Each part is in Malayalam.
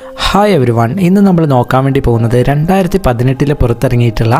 ഹായ് എവരി വൺ, ഇന്ന് നമ്മൾ നോക്കാൻ വേണ്ടി പോകുന്നത് 2018 പുറത്തിറങ്ങിയിട്ടുള്ള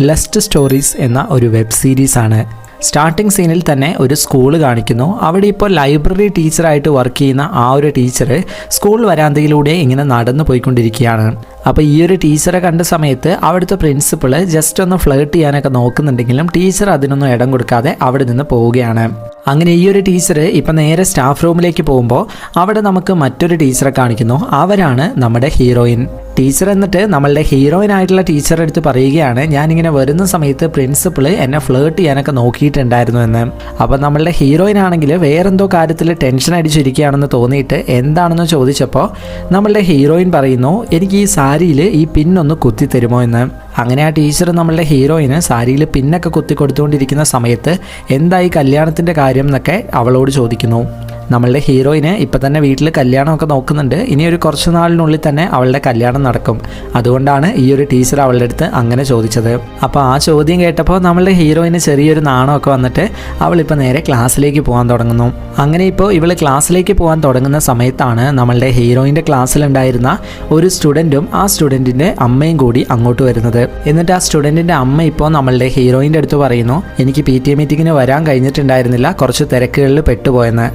ലസ്റ്റ് സ്റ്റോറീസ് എന്ന ഒരു വെബ് സീരീസാണ്. സ്റ്റാർട്ടിംഗ് സീനിൽ തന്നെ ഒരു സ്കൂൾ കാണിക്കുന്നു. അവിടെ ഇപ്പോൾ ലൈബ്രറി ടീച്ചറായിട്ട് വർക്ക് ചെയ്യുന്ന ആ ഒരു ടീച്ചർ സ്കൂൾ വരാന്തയിലൂടെ ഇങ്ങനെ നടന്നു പോയിക്കൊണ്ടിരിക്കുകയാണ്. അപ്പോൾ ഈ ഒരു ടീച്ചറെ കണ്ട സമയത്ത് അവിടുത്തെ പ്രിൻസിപ്പൾ ജസ്റ്റ് ഒന്ന് ഫ്ലേർട്ട് ചെയ്യാനൊക്കെ നോക്കുന്നുണ്ടെങ്കിലും ടീച്ചർ അതിനൊന്നും ഇടം കൊടുക്കാതെ അവിടെ നിന്ന് പോവുകയാണ്. അങ്ങനെ ഈ ഒരു ടീച്ചർ ഇപ്പം നേരെ സ്റ്റാഫ് റൂമിലേക്ക് പോകുമ്പോൾ അവിടെ നമുക്ക് മറ്റൊരു ടീച്ചറെ കാണിക്കുന്നു. അവരാണ് നമ്മുടെ ഹീറോയിൻ. ടീച്ചർ എന്നിട്ട് നമ്മളുടെ ഹീറോയിൻ ആയിട്ടുള്ള ടീച്ചറുടെ അടുത്ത് പറയുകയാണ്, ഞാനിങ്ങനെ വരുന്ന സമയത്ത് പ്രിൻസിപ്പൾ എന്നെ ഫ്ലേർട്ട് ചെയ്യാനൊക്കെ നോക്കിയിട്ടുണ്ടായിരുന്നു എന്ന്. അപ്പം നമ്മളുടെ ഹീറോയിൻ ആണെങ്കിൽ വേറെന്തോ കാര്യത്തിൽ ടെൻഷൻ അടിച്ചിരിക്കുകയാണെന്ന് തോന്നിയിട്ട് എന്താണെന്ന് ചോദിച്ചപ്പോൾ നമ്മളുടെ ഹീറോയിൻ പറയുന്നു, എനിക്ക് ഈ സാരിയിൽ ഈ പിന്നൊന്ന് കുത്തി തരുമോ എന്ന്. അങ്ങനെ ആ ടീച്ചർ നമ്മളുടെ ഹീറോയിന് സാരിയിൽ പിന്നൊക്കെ കുത്തി കൊടുത്തുകൊണ്ടിരിക്കുന്ന സമയത്ത് എന്തായി കല്യാണത്തിൻ്റെ കാര്യം എന്നൊക്കെ അവളോട് ചോദിക്കുന്നു. നമ്മളുടെ ഹീറോയിന് ഇപ്പം തന്നെ വീട്ടിൽ കല്യാണമൊക്കെ നോക്കുന്നുണ്ട്. ഇനി ഒരു കുറച്ച് നാളിനുള്ളിൽ തന്നെ അവളുടെ കല്യാണം നടക്കും. അതുകൊണ്ടാണ് ഈ ഒരു ടീച്ചർ അവളുടെ അടുത്ത് അങ്ങനെ ചോദിച്ചത്. അപ്പോൾ ആ ചോദ്യം കേട്ടപ്പോൾ നമ്മളുടെ ഹീറോയിന് ചെറിയൊരു നാണമൊക്കെ വന്നിട്ട് അവളിപ്പോൾ നേരെ ക്ലാസ്സിലേക്ക് പോകാൻ തുടങ്ങുന്നു. അങ്ങനെ ഇപ്പോൾ ഇവൾ ക്ലാസ്സിലേക്ക് പോകാൻ തുടങ്ങുന്ന സമയത്താണ് നമ്മളുടെ ഹീറോയിൻ്റെ ക്ലാസ്സിലുണ്ടായിരുന്ന ഒരു സ്റ്റുഡൻറ്റും ആ സ്റ്റുഡൻറ്റിൻ്റെ അമ്മയും കൂടി അങ്ങോട്ട് വരുന്നത്. എന്നിട്ട് ആ സ്റ്റുഡൻറ്റിൻ്റെ അമ്മ ഇപ്പോൾ നമ്മളുടെ ഹീറോയിൻ്റെ അടുത്ത് പറയുന്നു, എനിക്ക് PTA മീറ്റിങ്ങിന് വരാൻ കഴിഞ്ഞിട്ടുണ്ടായിരുന്നില്ല, കുറച്ച് തിരക്കുകളിൽ പെട്ടുപോയെന്ന്.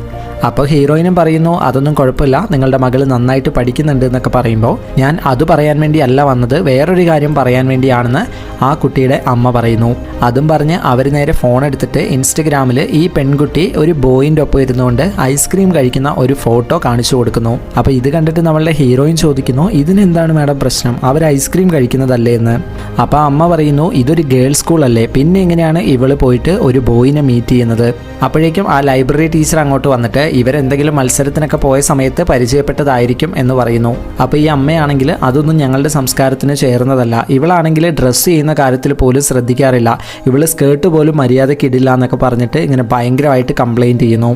അപ്പോൾ ഹീറോയിനും പറയുന്നു, അതൊന്നും കുഴപ്പമില്ല, നിങ്ങളുടെ മകൾ നന്നായിട്ട് പഠിക്കുന്നുണ്ട് എന്നൊക്കെ പറയുമ്പോൾ ഞാൻ അത് പറയാൻ വേണ്ടി അല്ല വന്നത്, വേറൊരു കാര്യം പറയാൻ വേണ്ടിയാണെന്ന് ആ കുട്ടിയുടെ അമ്മ പറയുന്നു. അതും പറഞ്ഞ് അവർ നേരെ ഫോൺ എടുത്തിട്ട് ഇൻസ്റ്റഗ്രാമിൽ ഈ പെൺകുട്ടി ഒരു ബോയിൻ്റെ ഒപ്പം ഇരുന്നുകൊണ്ട് ഐസ്ക്രീം കഴിക്കുന്ന ഒരു ഫോട്ടോ കാണിച്ചു കൊടുക്കുന്നു. അപ്പോൾ ഇത് കണ്ടിട്ട് നമ്മളുടെ ഹീറോയിൻ ചോദിക്കുന്നു, ഇതിനെന്താണ് മാഡം പ്രശ്നം, അവർ ഐസ്ക്രീം കഴിക്കുന്നതല്ലേ എന്ന്. അപ്പോൾ അമ്മ പറയുന്നു, ഇതൊരു ഗേൾസ് സ്കൂളല്ലേ, പിന്നെ എങ്ങനെയാണ് ഇവൾ പോയിട്ട് ഒരു ബോയിനെ മീറ്റ് ചെയ്യുന്നത്. അപ്പോഴേക്കും ആ ലൈബ്രറി ടീച്ചർ അങ്ങോട്ട് വന്നിട്ട് ഇവരെന്തെങ്കിലും മത്സരത്തിനൊക്കെ പോയ സമയത്ത് പരിചയപ്പെട്ടതായിരിക്കും എന്ന് പറയുന്നു. അപ്പോൾ ഈ അമ്മയാണെങ്കിൽ അതൊന്നും ഞങ്ങളുടെ സംസ്കാരത്തിന് ചേർന്നതല്ല, ഇവളാണെങ്കിൽ ഡ്രസ്സ് ചെയ്യുന്ന കാര്യത്തിൽ പോലും ശ്രദ്ധിക്കാറില്ല, ഇവള് സ്കേർട്ട് പോലും മര്യാദയ്ക്ക് ഇടില്ല എന്നൊക്കെ പറഞ്ഞിട്ട് ഇങ്ങനെ ഭയങ്കരമായിട്ട് കംപ്ലൈൻറ്റ് ചെയ്യുന്നു.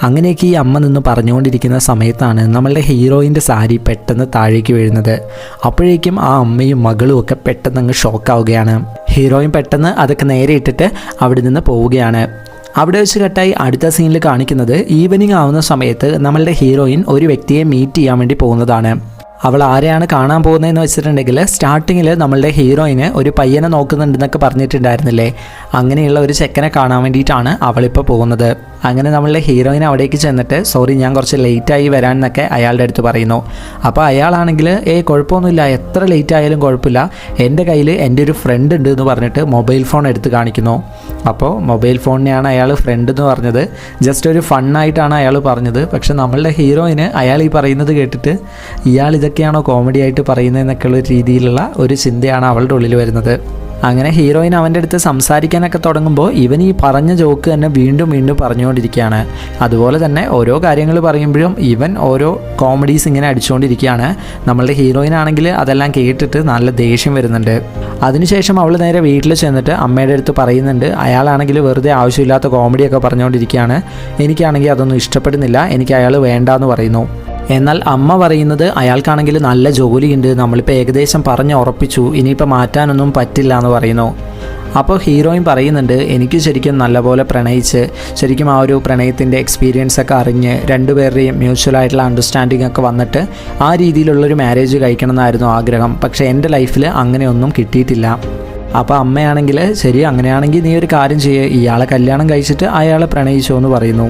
അങ്ങനെയൊക്കെ ഈ അമ്മ നിന്ന് പറഞ്ഞുകൊണ്ടിരിക്കുന്ന സമയത്താണ് നമ്മളുടെ ഹീറോയിൻ്റെ സാരി പെട്ടെന്ന് താഴേക്ക് വീഴുന്നത്. അപ്പോഴേക്കും ആ അമ്മയും മകളും ഒക്കെ പെട്ടെന്ന് അങ്ങ് ഷോക്കാവുകയാണ്. ഹീറോയിൻ പെട്ടെന്ന് അതൊക്കെ നേരെ ഇട്ടിട്ട് അവിടെ നിന്ന് പോവുകയാണ്. അവിടെ വെച്ച് കട്ടായി അടുത്ത സീനിൽ കാണിക്കുന്നത് ഈവനിങ് ആവുന്ന സമയത്ത് നമ്മളുടെ ഹീറോയിൻ ഒരു വ്യക്തിയെ മീറ്റ് ചെയ്യാൻ വേണ്ടി പോകുന്നതാണ്. അവൾ ആരെയാണ് കാണാൻ പോകുന്നതെന്ന് വെച്ചിട്ടുണ്ടെങ്കിൽ സ്റ്റാർട്ടിങ്ങിൽ നമ്മളുടെ ഹീറോയിന് ഒരു പയ്യനെ നോക്കുന്നുണ്ടെന്നൊക്കെ പറഞ്ഞിട്ടുണ്ടായിരുന്നില്ലേ, അങ്ങനെയുള്ള ഒരു ചെക്കനെ കാണാൻ വേണ്ടിയിട്ടാണ് അവളിപ്പോൾ പോകുന്നത്. അങ്ങനെ നമ്മളുടെ ഹീറോയിൻ അവിടേക്ക് ചെന്നിട്ട് സോറി ഞാൻ കുറച്ച് ലേറ്റായി വരാൻ എന്നൊക്കെ അയാളുടെ അടുത്ത് പറയുന്നു. അപ്പോൾ അയാളാണെങ്കിൽ കുഴപ്പമൊന്നുമില്ല, എത്ര ലേറ്റ് ആയാലും കുഴപ്പമില്ല, എൻ്റെ കയ്യിൽ എൻ്റെ ഒരു ഫ്രണ്ട് ഉണ്ട് എന്ന് പറഞ്ഞിട്ട് മൊബൈൽ ഫോൺ എടുത്ത് കാണിക്കുന്നു. അപ്പോൾ മൊബൈൽ ഫോണിനെയാണ് അയാൾ ഫ്രണ്ട് എന്ന് പറഞ്ഞത്. ജസ്റ്റ് ഒരു ഫണ്ണായിട്ടാണ് അയാൾ പറഞ്ഞത്. പക്ഷെ നമ്മളുടെ ഹീറോയിന് അയാൾ ഈ പറയുന്നത് കേട്ടിട്ട് ഇയാൾ ഇതൊക്കെയാണോ കോമഡി ആയിട്ട് പറയുന്നതെന്നൊക്കെയുള്ള രീതിയിലുള്ള ഒരു ചിന്തയാണ് അവളുടെ ഉള്ളിൽ വരുന്നത്. അങ്ങനെ ഹീറോയിൻ അവൻ്റെ അടുത്ത് സംസാരിക്കാനൊക്കെ തുടങ്ങുമ്പോൾ ഇവൻ ഈ പറഞ്ഞ ജോക്ക് തന്നെ വീണ്ടും വീണ്ടും പറഞ്ഞുകൊണ്ടിരിക്കുകയാണ്. അതുപോലെ തന്നെ ഓരോ കാര്യങ്ങൾ പറയുമ്പോഴും ഇവൻ ഓരോ കോമഡീസ് ഇങ്ങനെ അടിച്ചുകൊണ്ടിരിക്കുകയാണ്. നമ്മളുടെ ഹീറോയിൻ ആണെങ്കിൽ അതെല്ലാം കേട്ടിട്ട് നല്ല ദേഷ്യം വരുന്നുണ്ട്. അതിനുശേഷം അവൾ നേരെ വീട്ടിൽ ചെന്നിട്ട് അമ്മയുടെ അടുത്ത് പറയുന്നുണ്ട്, അയാളാണെങ്കിൽ വെറുതെ ആവശ്യമില്ലാത്ത കോമഡിയൊക്കെ പറഞ്ഞുകൊണ്ടിരിക്കുകയാണ്, എനിക്കാണെങ്കിൽ അതൊന്നും ഇഷ്ടപ്പെടുന്നില്ല, എനിക്ക് അയാൾ വേണ്ടാന്ന് പറയുന്നു. എന്നാൽ അമ്മ പറയുന്നത് അയാൾക്കാണെങ്കിൽ നല്ല ജോലിയുണ്ട്, നമ്മളിപ്പോൾ ഏകദേശം പറഞ്ഞ് ഉറപ്പിച്ചു, ഇനിയിപ്പോൾ മാറ്റാനൊന്നും പറ്റില്ല എന്ന് പറയുന്നു. അപ്പോൾ ഹീറോയിൻ പറയുന്നുണ്ട്, എനിക്ക് ശരിക്കും നല്ലപോലെ പ്രണയിച്ച് ശരിക്കും ആ ഒരു പ്രണയത്തിൻ്റെ എക്സ്പീരിയൻസൊക്കെ അറിഞ്ഞ് രണ്ടുപേരുടെയും മ്യൂച്വലായിട്ടുള്ള അണ്ടർസ്റ്റാൻഡിംഗ് ഒക്കെ വന്നിട്ട് ആ രീതിയിലുള്ളൊരു മാരേജ് കഴിക്കണം എന്നായിരുന്നു ആഗ്രഹം. പക്ഷേ എൻ്റെ ലൈഫിൽ അങ്ങനെയൊന്നും കിട്ടിയിട്ടില്ല. അപ്പോൾ അമ്മയാണെങ്കിൽ ശരി, അങ്ങനെയാണെങ്കിൽ നീ ഒരു കാര്യം ചെയ്യുക, ഇയാളെ കല്യാണം കഴിച്ചിട്ട് അയാളെ പ്രണയിച്ചോ എന്ന് പറയുന്നു.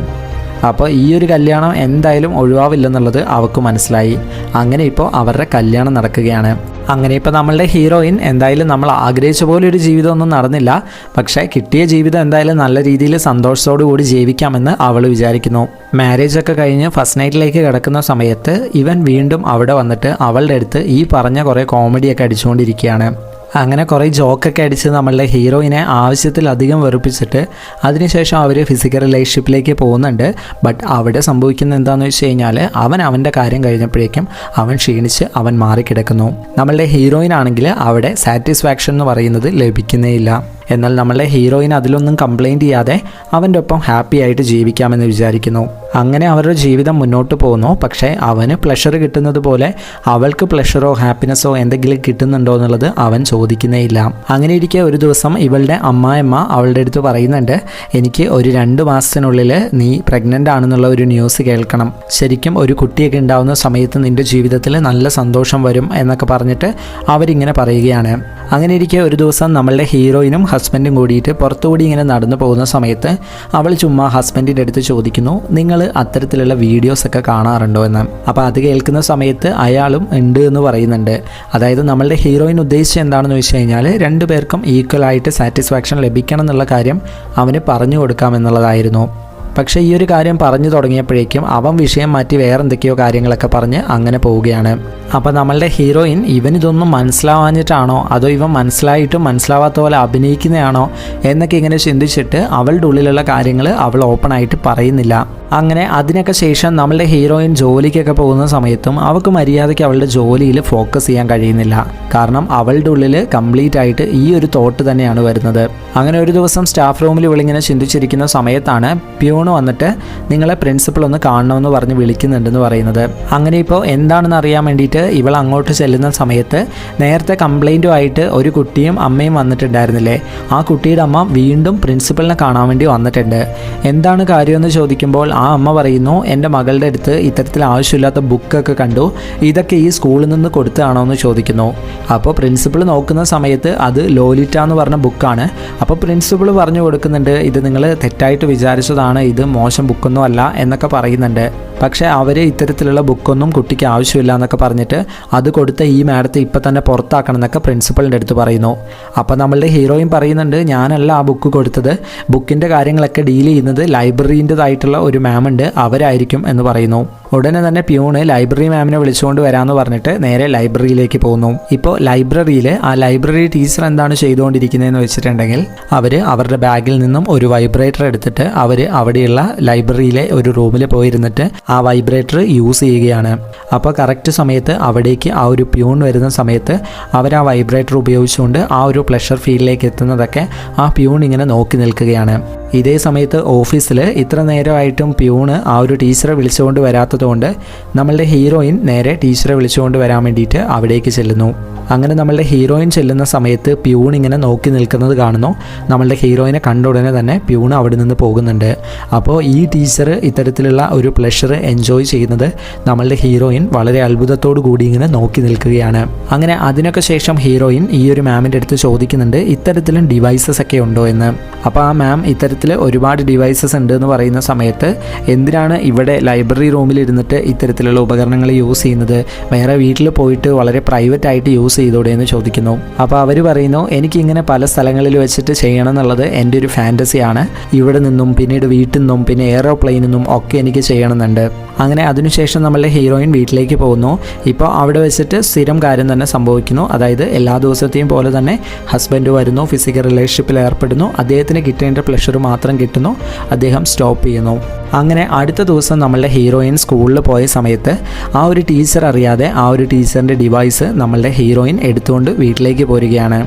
അപ്പോൾ ഈ ഒരു കല്യാണം എന്തായാലും ഒഴിവാവില്ലെന്നുള്ളത് അവൾക്ക് മനസ്സിലായി. അങ്ങനെ ഇപ്പോൾ അവരുടെ കല്യാണം നടക്കുകയാണ്. അങ്ങനെ ഇപ്പോൾ നമ്മളുടെ ഹീറോയിൻ എന്തായാലും നമ്മൾ ആഗ്രഹിച്ച പോലെ ഒരു ജീവിതമൊന്നും നടന്നില്ല, പക്ഷേ കിട്ടിയ ജീവിതം എന്തായാലും നല്ല രീതിയിൽ സന്തോഷത്തോടു കൂടി ജീവിക്കാമെന്ന് അവൾ വിചാരിക്കുന്നു. മാരേജൊക്കെ കഴിഞ്ഞ് ഫസ്റ്റ് നൈറ്റിലേക്ക് കിടക്കുന്ന സമയത്ത് ഇവൻ വീണ്ടും അവിടെ വന്നിട്ട് അവളുടെ അടുത്ത് ഈ പറഞ്ഞ കുറേ കോമഡിയൊക്കെ അടിച്ചുകൊണ്ടിരിക്കുകയാണ്. അങ്ങനെ കുറേ ജോക്കൊക്കെ അടിച്ച് നമ്മളുടെ ഹീറോയിനെ ആവശ്യത്തിലധികം വെറുപ്പിച്ചിട്ട് അതിനുശേഷം അവർ ഫിസിക്കൽ റിലേഷൻഷിപ്പിലേക്ക് പോകുന്നുണ്ട്. ബട്ട് അവിടെ സംഭവിക്കുന്നത് എന്താണെന്ന് വെച്ച് കഴിഞ്ഞാൽ അവൻ്റെ കാര്യം കഴിഞ്ഞപ്പോഴേക്കും അവൻ ക്ഷീണിച്ച് അവൻ മാറിക്കിടക്കുന്നു. നമ്മളുടെ ഹീറോയിൻ ആണെങ്കിൽ അവിടെ സാറ്റിസ്ഫാക്ഷൻ എന്ന് പറയുന്നത് ലഭിക്കുന്നേയില്ല. എന്നാൽ നമ്മളുടെ ഹീറോയിൻ അതിലൊന്നും കംപ്ലൈൻറ്റ് ചെയ്യാതെ അവൻ്റെ ഒപ്പം ഹാപ്പി ആയിട്ട് ജീവിക്കാമെന്ന് വിചാരിക്കുന്നു. അങ്ങനെ അവരുടെ ജീവിതം മുന്നോട്ട് പോകുന്നു. പക്ഷേ അവന് പ്ലഷർ കിട്ടുന്നത് പോലെ അവൾക്ക് പ്ലഷറോ ഹാപ്പിനെസ്സോ എന്തെങ്കിലും കിട്ടുന്നുണ്ടോ എന്നുള്ളത് അവൻ ചോദിക്കുന്നേ ഇല്ല. അങ്ങനെ ഇരിക്കെ ഒരു ദിവസം ഇവളുടെ അമ്മായിയമ്മ അവളുടെ അടുത്ത് പറയുന്നുണ്ട്, എനിക്ക് ഒരു 2 മാസത്തിനുള്ളിൽ നീ പ്രഗ്നൻ്റ് ആണെന്നുള്ള ഒരു ന്യൂസ് കേൾക്കണം. ശരിക്കും ഒരു കുട്ടിയൊക്കെ ഉണ്ടാവുന്ന സമയത്ത് നിൻ്റെ ജീവിതത്തിൽ നല്ല സന്തോഷം വരും എന്നൊക്കെ പറഞ്ഞിട്ട് അവരിങ്ങനെ പറയുകയാണ്. അങ്ങനെ ഇരിക്കെ ഒരു ദിവസം നമ്മളുടെ ഹീറോയിനും ഹസ്ബൻഡും കൂടിയിട്ട് പുറത്തുകൂടി ഇങ്ങനെ നടന്നു പോകുന്ന സമയത്ത് അവൾ ചുമ്മാ ഹസ്ബൻഡിൻ്റെ അടുത്ത് ചോദിക്കുന്നു, നിങ്ങൾ അത്തരത്തിലുള്ള വീഡിയോസൊക്കെ കാണാറുണ്ടോ എന്ന്. അപ്പോൾ അത് കേൾക്കുന്ന സമയത്ത് അയാളും ഉണ്ട് എന്ന് പറയുന്നുണ്ട്. അതായത് നമ്മളുടെ ഹീറോയിൻ ഉദ്ദേശിച്ചത് എന്താണെന്ന് വെച്ച് കഴിഞ്ഞാൽ 2 പേർക്കും ഈക്വലായിട്ട് സാറ്റിസ്ഫാക്ഷൻ ലഭിക്കണം എന്നുള്ള കാര്യം അവന് പറഞ്ഞു കൊടുക്കാമെന്നുള്ളതായിരുന്നു. പക്ഷേ ഈ ഒരു കാര്യം പറഞ്ഞു തുടങ്ങിയപ്പോഴേക്കും അവൻ വിഷയം മാറ്റി വേറെ എന്തൊക്കെയോ കാര്യങ്ങളൊക്കെ പറഞ്ഞ് അങ്ങനെ പോവുകയാണ്. അപ്പോൾ നമ്മളുടെ ഹീറോയിൻ ഇവനിതൊന്നും മനസ്സിലാവാഞ്ഞിട്ടാണോ അതോ ഇവൻ മനസ്സിലായിട്ടും മനസ്സിലാവാത്ത പോലെ അഭിനയിക്കുന്നതാണോ എന്നൊക്കെ ഇങ്ങനെ ചിന്തിച്ചിട്ട് അവളുടെ ഉള്ളിലുള്ള കാര്യങ്ങൾ അവൾ ഓപ്പണായിട്ട് പറയുന്നില്ല. അങ്ങനെ അതിനൊക്കെ ശേഷം നമ്മളുടെ ഹീറോയിൻ ജോലിക്കൊക്കെ പോകുന്ന സമയത്തും അവൾക്ക് മര്യാദയ്ക്ക് അവളുടെ ജോലിയിൽ ഫോക്കസ് ചെയ്യാൻ കഴിയുന്നില്ല. കാരണം അവളുടെ ഉള്ളിൽ കംപ്ലീറ്റ് ആയിട്ട് ഈ ഒരു തോട്ട് തന്നെയാണ് വരുന്നത്. അങ്ങനെ ഒരു ദിവസം സ്റ്റാഫ് റൂമിൽ ഇവളിങ്ങനെ ചിന്തിച്ചിരിക്കുന്ന സമയത്താണ് പ്യൂണ് വന്നിട്ട് നിങ്ങളെ പ്രിൻസിപ്പൽ ഒന്ന് കാണണമെന്ന് പറഞ്ഞ് വിളിക്കുന്നുണ്ടെന്ന് പറയുന്നത്. അങ്ങനെ ഇപ്പോൾ എന്താണെന്ന് അറിയാൻ വേണ്ടിയിട്ട് ഇവൾ അങ്ങോട്ട് ചെല്ലുന്ന സമയത്ത് നേരത്തെ കംപ്ലൈൻറ്റുമായിട്ട് ഒരു കുട്ടിയും അമ്മയും വന്നിട്ടുണ്ടായിരുന്നില്ലേ, ആ കുട്ടിയുടെ അമ്മ വീണ്ടും പ്രിൻസിപ്പലിനെ കാണാൻ വേണ്ടി വന്നിട്ടുണ്ട്. എന്താണ് കാര്യമെന്ന് ചോദിക്കുമ്പോൾ ആ അമ്മ പറയുന്നു, എൻ്റെ മകളുടെ അടുത്ത് ഇത്തരത്തിൽ ആവശ്യമില്ലാത്ത ബുക്കൊക്കെ കണ്ടു, ഇതൊക്കെ ഈ സ്കൂളിൽ നിന്ന് കൊടുത്തതാണോ എന്ന് ചോദിക്കുന്നു. അപ്പോൾ പ്രിൻസിപ്പൾ നോക്കുന്ന സമയത്ത് അത് ലോലിറ്റ എന്ന് പറഞ്ഞ ബുക്കാണ്. അപ്പോൾ പ്രിൻസിപ്പൾ പറഞ്ഞു കൊടുക്കുന്നുണ്ട്, ഇത് നിങ്ങൾ തെറ്റായിട്ട് വിചാരിച്ചതാണ്, ഇത് മോശം ബുക്കൊന്നും അല്ല എന്നൊക്കെ പറയുന്നുണ്ട്. പക്ഷേ അവർ ഇത്തരത്തിലുള്ള ബുക്കൊന്നും കുട്ടിക്ക് ആവശ്യമില്ല എന്നൊക്കെ പറഞ്ഞിട്ട് അത് കൊടുത്ത ഈ മാഡത്തെ ഇപ്പം തന്നെ പുറത്താക്കണം എന്നൊക്കെ പ്രിൻസിപ്പളിൻ്റെ അടുത്ത് പറയുന്നു. അപ്പോൾ നമ്മളുടെ ഹീറോയിൻ പറയുന്നുണ്ട്, ഞാനല്ല ആ ബുക്ക് കൊടുത്തത്, ബുക്കിൻ്റെ കാര്യങ്ങളൊക്കെ ഡീൽ ചെയ്യുന്നത് ലൈബ്രറീൻ്റെതായിട്ടുള്ള ഒരു മാം ഉണ്ട്, അവരായിരിക്കും എന്ന് പറയുന്നു. ഉടനെ തന്നെ പ്യൂണ് ലൈബ്രറി മാമിനെ വിളിച്ചുകൊണ്ട് വരാമെന്ന് പറഞ്ഞിട്ട് നേരെ ലൈബ്രറിയിലേക്ക് പോകുന്നു. ഇപ്പോൾ ലൈബ്രറിയിൽ ആ ലൈബ്രറി ടീച്ചർ എന്താണ് ചെയ്തുകൊണ്ടിരിക്കുന്നതെന്ന് വെച്ചിട്ടുണ്ടെങ്കിൽ അവർ അവരുടെ ബാഗിൽ നിന്നും ഒരു വൈബ്രേറ്റർ എടുത്തിട്ട് അവർ അവിടെയുള്ള ലൈബ്രറിയിലെ ഒരു റൂമിൽ പോയിരുന്നിട്ട് ആ വൈബ്രേറ്റർ യൂസ് ചെയ്യുകയാണ്. അപ്പോൾ കറക്റ്റ് സമയത്ത് അവിടേക്ക് ആ ഒരു പ്യൂൺ വരുന്ന സമയത്ത് അവർ ആ വൈബ്രേറ്റർ ഉപയോഗിച്ചുകൊണ്ട് ആ ഒരു പ്ലഷർ ഫീൽഡിലേക്ക് എത്തുന്നതൊക്കെ ആ പ്യൂൺ ഇങ്ങനെ നോക്കി നിൽക്കുകയാണ്. ഇതേ സമയത്ത് ഓഫീസിൽ ഇത്ര നേരമായിട്ടും പ്യൂണ് ആ ഒരു ടീച്ചറെ വിളിച്ചുകൊണ്ട് വരാത്തതുകൊണ്ട് നമ്മളുടെ ഹീറോയിൻ നേരെ ടീച്ചറെ വിളിച്ചുകൊണ്ട് വരാൻ വേണ്ടിയിട്ട് അവിടേക്ക് ചെല്ലുന്നു. അങ്ങനെ നമ്മളുടെ ഹീറോയിൻ ചെല്ലുന്ന സമയത്ത് പ്യൂൺ ഇങ്ങനെ നോക്കി നിൽക്കുന്നത് കാണുന്നു. നമ്മളുടെ ഹീറോയിനെ കണ്ട ഉടനെ തന്നെ പ്യൂൺ അവിടെ നിന്ന് പോകുന്നുണ്ട്. അപ്പോൾ ഈ ടീച്ചർ ഇത്തരത്തിലുള്ള ഒരു പ്ലഷർ എൻജോയ് ചെയ്യുന്നത് നമ്മളുടെ ഹീറോയിൻ വളരെ അത്ഭുതത്തോടു കൂടി ഇങ്ങനെ നോക്കി നിൽക്കുകയാണ്. അങ്ങനെ അതിനൊക്കെ ശേഷം ഹീറോയിൻ ഈ ഒരു മാമിൻ്റെ അടുത്ത് ചോദിക്കുന്നുണ്ട്, ഇത്തരത്തിലും ഡിവൈസസ് ഒക്കെ ഉണ്ടോ എന്ന്. അപ്പോൾ ആ മാം ഇത്തരത്തിൽ ഒരുപാട് ഡിവൈസസ് ഉണ്ട് എന്ന് പറയുന്ന സമയത്ത് എന്തിനാണ് ഇവിടെ ലൈബ്രറി റൂമിൽ ഇരുന്നിട്ട് ഇത്തരത്തിലുള്ള ഉപകരണങ്ങൾ യൂസ് ചെയ്യുന്നത്, വേറെ വീട്ടിൽ പോയിട്ട് വളരെ പ്രൈവറ്റ് ആയിട്ട് യൂസ് ചെയ്തോടെ എന്ന് ചോദിക്കുന്നു. അപ്പോൾ അവർ പറയുന്നു, എനിക്കിങ്ങനെ പല സ്ഥലങ്ങളിൽ വെച്ചിട്ട് ചെയ്യണം എന്നുള്ളത് എൻ്റെ ഒരു ഫാൻറ്റസിയാണ്, ഇവിടെ നിന്നും പിന്നീട് വീട്ടിൽ നിന്നും പിന്നെ എയറോപ്ലെയിനിൽ നിന്നും ഒക്കെ എനിക്ക് ചെയ്യണമെന്നുണ്ട്. അങ്ങനെ അതിനുശേഷം നമ്മളുടെ ഹീറോയിൻ വീട്ടിലേക്ക് പോകുന്നു. ഇപ്പോൾ അവിടെ വെച്ചിട്ട് സ്ഥിരം കാര്യം തന്നെ സംഭവിക്കുന്നു. അതായത് എല്ലാ ദിവസത്തെയും പോലെ തന്നെ ഹസ്ബൻഡ് വരുന്നു, ഫിസിക്കൽ റിലേഷൻഷിപ്പിൽ ഏർപ്പെടുന്നു, അദ്ദേഹത്തിന് കിട്ടേണ്ട പ്ലഷർ മാത്രം കിട്ടുന്നു, അദ്ദേഹം സ്റ്റോപ്പ് ചെയ്യുന്നു. അങ്ങനെ അടുത്ത ദിവസം നമ്മളുടെ ഹീറോയിൻ സ്കൂളിൽ പോയ സമയത്ത് ആ ഒരു ടീച്ചർ അറിയാതെ ആ ഒരു ടീച്ചറിൻ്റെ ഡിവൈസ് നമ്മളുടെ ഹീറോയിൻ എടുത്തുകൊണ്ട് വീട്ടിലേക്ക് പോരുകയാണ്.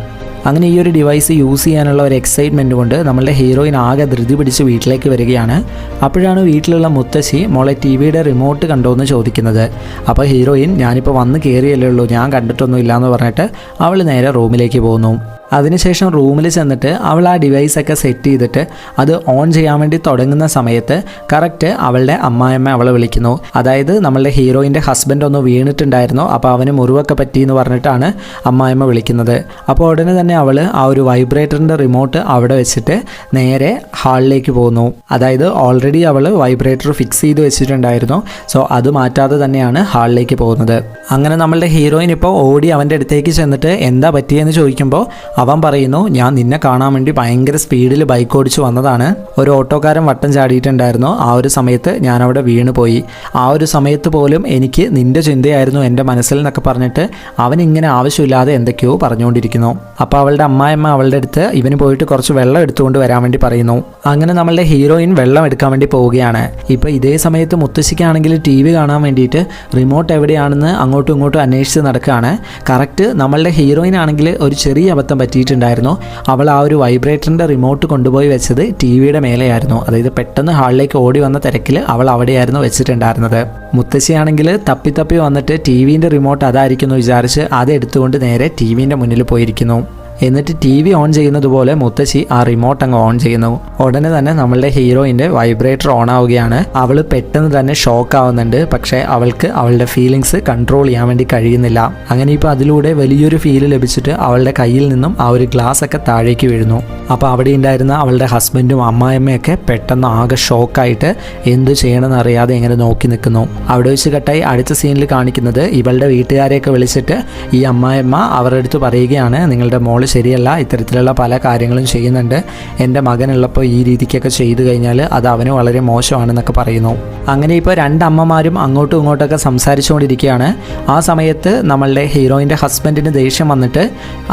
അങ്ങനെ ഈ ഒരു ഡിവൈസ് യൂസ് ചെയ്യാനുള്ള ഒരു എക്സൈറ്റ്മെൻറ്റ് കൊണ്ട് നമ്മളുടെ ഹീറോയിൻ ആകെ ധൃതി പിടിച്ച് വീട്ടിലേക്ക് വരികയാണ്. അപ്പോഴാണ് വീട്ടിലുള്ള മുത്തശ്ശി മോളെ ടിവിയുടെ റിമോട്ട് കണ്ടോ എന്ന് ചോദിക്കുന്നത്. അപ്പോൾ ഹീറോയിൻ ഞാനിപ്പോൾ വന്ന് കയറിയല്ലേ ഉള്ളൂ, ഞാൻ കണ്ടിട്ടൊന്നും ഇല്ലയെന്ന് പറഞ്ഞിട്ട് അവൾ നേരെ റൂമിലേക്ക് പോകുന്നു. അതിനുശേഷം റൂമിൽ ചെന്നിട്ട് അവൾ ആ ഡിവൈസൊക്കെ സെറ്റ് ചെയ്തിട്ട് അത് ഓൺ ചെയ്യാൻ വേണ്ടി തുടങ്ങുന്ന സമയത്ത് കറക്റ്റ് അവളുടെ അമ്മായിയമ്മ അവളെ വിളിക്കുന്നു. അതായത് നമ്മളുടെ ഹീറോയിൻ്റെ ഹസ്ബൻഡ് ഒന്ന് വീണിട്ടുണ്ടായിരുന്നു, അപ്പോൾ അവന് മുറിവൊക്കെ പറ്റിയെന്ന് പറഞ്ഞിട്ടാണ് അമ്മായിയമ്മ വിളിക്കുന്നത്. അപ്പോൾ ഉടനെ തന്നെ അവൾ ആ ഒരു വൈബ്രേറ്ററിൻ്റെ റിമോട്ട് അവിടെ വെച്ചിട്ട് നേരെ ഹാളിലേക്ക് പോകുന്നു. അതായത് ഓൾറെഡി അവൾ വൈബ്രേറ്റർ ഫിക്സ് ചെയ്ത് വെച്ചിട്ടുണ്ടായിരുന്നു, സോ അത് മാറ്റാതെ തന്നെയാണ് ഹാളിലേക്ക് പോകുന്നത്. അങ്ങനെ നമ്മളുടെ ഹീറോയിൻ ഇപ്പോൾ ഓടി അവൻ്റെ അടുത്തേക്ക് ചെന്നിട്ട് എന്താ പറ്റിയെന്ന് ചോദിക്കുമ്പോൾ അവൻ പറയുന്നു, ഞാൻ നിന്നെ കാണാൻ വേണ്ടി ഭയങ്കര സ്പീഡിൽ ബൈക്ക് ഓടിച്ച് വന്നതാണ്, ഒരു ഓട്ടോക്കാരൻ വട്ടം ചാടിയിട്ടുണ്ടായിരുന്നു, ആ ഒരു സമയത്ത് ഞാനവിടെ വീണ് പോയി, ആ ഒരു സമയത്ത് പോലും എനിക്ക് നിൻ്റെ ചിന്തയായിരുന്നു എൻ്റെ മനസ്സിൽ എന്നൊക്കെ പറഞ്ഞിട്ട് അവൻ ഇങ്ങനെ ആവശ്യമില്ലാതെ എന്തൊക്കെയോ പറഞ്ഞുകൊണ്ടിരിക്കുന്നു. അപ്പോൾ അവളുടെ അമ്മായിയമ്മ അവളുടെ അടുത്ത് ഇവന് പോയിട്ട് കുറച്ച് വെള്ളം എടുത്തുകൊണ്ട് വരാൻ വേണ്ടി പറയുന്നു. അങ്ങനെ നമ്മളുടെ ഹീറോയിൻ വെള്ളം എടുക്കാൻ വേണ്ടി പോവുകയാണ്. ഇപ്പോൾ ഇതേ സമയത്ത് മുത്തശ്ശിക്കാണെങ്കിൽ ടി വി കാണാൻ വേണ്ടിയിട്ട് റിമോട്ട് എവിടെയാണെന്ന് അങ്ങോട്ടും ഇങ്ങോട്ടും അന്വേഷിച്ച് നടക്കുകയാണ്. കറക്റ്റ് നമ്മളുടെ ഹീറോയിൻ ആണെങ്കിൽ ഒരു ചെറിയ അബദ്ധം പറ്റി പറ്റിയിട്ടുണ്ടായിരുന്നു. അവൾ ആ ഒരു വൈബ്രേറ്ററിൻ്റെ റിമോട്ട് കൊണ്ടുപോയി വെച്ചത് ടി വിയുടെ മേലെയായിരുന്നു. അതായത് പെട്ടെന്ന് ഹാളിലേക്ക് ഓടി വന്ന തിരക്കിൽ അവൾ അവിടെയായിരുന്നു വെച്ചിട്ടുണ്ടായിരുന്നത്. മുത്തശ്ശിയാണെങ്കിൽ തപ്പി വന്നിട്ട് ടി വിൻ്റെ റിമോട്ട് അതായിരിക്കുന്നു വിചാരിച്ച് അത് എടുത്തുകൊണ്ട് നേരെ ടി വിൻ്റെ മുന്നിൽ പോയിരിക്കുന്നു. എന്നിട്ട് ടി വി ഓൺ ചെയ്യുന്നത് പോലെ മുത്തശ്ശി ആ റിമോട്ട് അങ്ങ് ഓൺ ചെയ്യുന്നു. ഉടനെ തന്നെ നമ്മളുടെ ഹീറോയിൻ്റെ വൈബ്രേറ്റർ ഓൺ ആവുകയാണ്. അവൾ പെട്ടെന്ന് തന്നെ ഷോക്ക് ആവുന്നുണ്ട്. പക്ഷേ അവൾക്ക് അവളുടെ ഫീലിങ്സ് കൺട്രോൾ ചെയ്യാൻ വേണ്ടി കഴിയുന്നില്ല. അങ്ങനെ ഇപ്പോൾ അതിലൂടെ വലിയൊരു ഫീല് ലഭിച്ചിട്ട് അവളുടെ കയ്യിൽ നിന്നും ആ ഒരു ഗ്ലാസ് ഒക്കെ താഴേക്ക് വീഴുന്നു. അപ്പോൾ അവിടെ ഉണ്ടായിരുന്ന അവളുടെ ഹസ്ബൻഡും അമ്മായിയമ്മയൊക്കെ പെട്ടെന്ന് ആകെ ഷോക്കായിട്ട് എന്ത് ചെയ്യണമെന്ന് അറിയാതെ ഇങ്ങനെ നോക്കി നിൽക്കുന്നു. അവിടെ വെച്ച് കട്ടായി അടുത്ത സീനിൽ കാണിക്കുന്നത് ഇവളുടെ വീട്ടുകാരെയൊക്കെ വിളിച്ചിട്ട് ഈ അമ്മായിയമ്മ അവരുടെ അടുത്ത് പറയുകയാണ്, നിങ്ങളുടെ മോള് ശരിയല്ല, ഇത്തരത്തിലുള്ള പല കാര്യങ്ങളും ചെയ്യുന്നുണ്ട്. എൻ്റെ മകനുള്ളപ്പോൾ ഈ രീതിക്കൊക്കെ ചെയ്തു കഴിഞ്ഞാൽ അത് അവന് വളരെ മോശമാണെന്നൊക്കെ പറയുന്നു. അങ്ങനെ ഇപ്പോൾ രണ്ടമ്മമാരും അങ്ങോട്ടും ഇങ്ങോട്ടൊക്കെ സംസാരിച്ചുകൊണ്ടിരിക്കുകയാണ്. ആ സമയത്ത് നമ്മളുടെ ഹീറോയിൻ്റെ ഹസ്ബൻഡിന് ദേഷ്യം വന്നിട്ട്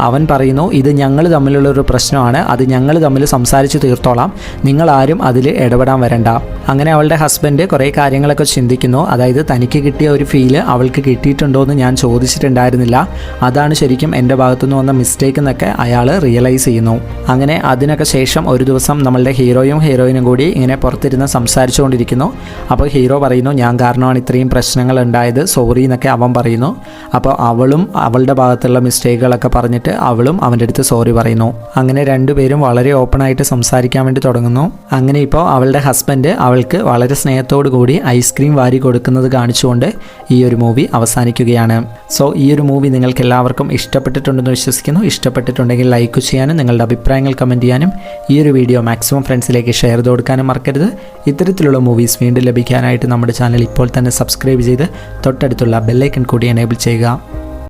അവൻ പറയുന്നു, ഇത് ഞങ്ങൾ തമ്മിലുള്ളൊരു പ്രശ്നമാണ്, അത് ഞങ്ങൾ തമ്മിൽ സംസാരിച്ച് തീർത്തോളാം, നിങ്ങളാരും അതിൽ ഇടപെടാൻ വരണ്ട. അങ്ങനെ അവളുടെ ഹസ്ബൻഡ് കുറേ കാര്യങ്ങളൊക്കെ ചിന്തിക്കുന്നു. അതായത് തനിക്ക് കിട്ടിയ ഒരു ഫീല് അവൾക്ക് കിട്ടിയിട്ടുണ്ടോ എന്ന് ഞാൻ ചോദിച്ചിട്ടുണ്ടായിരുന്നില്ല, അതാണ് ശരിക്കും എൻ്റെ ഭാഗത്തുനിന്ന് വന്ന മിസ്റ്റേക്ക് എന്നൊക്കെ അയാൾ റിയലൈസ് ചെയ്യുന്നു. അങ്ങനെ അതിനൊക്കെ ശേഷം ഒരു ദിവസം നമ്മളുടെ ഹീറോയിനും കൂടി ഇങ്ങനെ പുറത്തിരുന്ന് സംസാരിച്ചുകൊണ്ടിരിക്കുന്നു. അപ്പോൾ ഹീറോ പറയുന്നു, ഞാൻ കാരണമാണ് ഇത്രയും പ്രശ്നങ്ങൾ ഉണ്ടായത്, സോറി എന്നൊക്കെ അവൻ പറയുന്നു. അപ്പോൾ അവളും അവളുടെ ഭാഗത്തുള്ള മിസ്റ്റേക്കുകളൊക്കെ പറഞ്ഞിട്ട് അവളും അവൻ്റെ അടുത്ത് സോറി പറയുന്നു. അങ്ങനെ രണ്ടുപേരും വളരെ ഓപ്പണായിട്ട് സംസാരിക്കാൻ വേണ്ടി തുടങ്ങുന്നു. അങ്ങനെ ഇപ്പോൾ അവളുടെ ഹസ്ബൻഡ് അവൾക്ക് വളരെ സ്നേഹത്തോടു കൂടി ഐസ്ക്രീം വാരി കൊടുക്കുന്നത് കാണിച്ചുകൊണ്ട് ഈ ഒരു മൂവി അവസാനിക്കുകയാണ്. സോ ഈ ഒരു മൂവി നിങ്ങൾക്ക് എല്ലാവർക്കും ഇഷ്ടപ്പെട്ടിട്ടുണ്ടെന്ന് വിശ്വസിക്കുന്നു. ഇഷ്ടപ്പെട്ടിട്ടുണ്ടെങ്കിൽ ലൈക്ക് ചെയ്യാനും നിങ്ങളുടെ അഭിപ്രായങ്ങൾ കമൻറ്റ് ചെയ്യാനും ഈ ഒരു വീഡിയോ മാക്സിമം ഫ്രണ്ട്സിലേക്ക് ഷെയർ ചെയ്ത് കൊടുക്കാനും മറക്കരുത്. ഇത്തരത്തിലുള്ള മൂവീസ് വീണ്ടും ലഭിക്കാനായിട്ട് നമ്മുടെ ചാനൽ ഇപ്പോൾ തന്നെ സബ്സ്ക്രൈബ് ചെയ്ത് തൊട്ടടുത്തുള്ള ബെല്ലൈക്കൺ കൂടി എനേബിൾ ചെയ്യുക.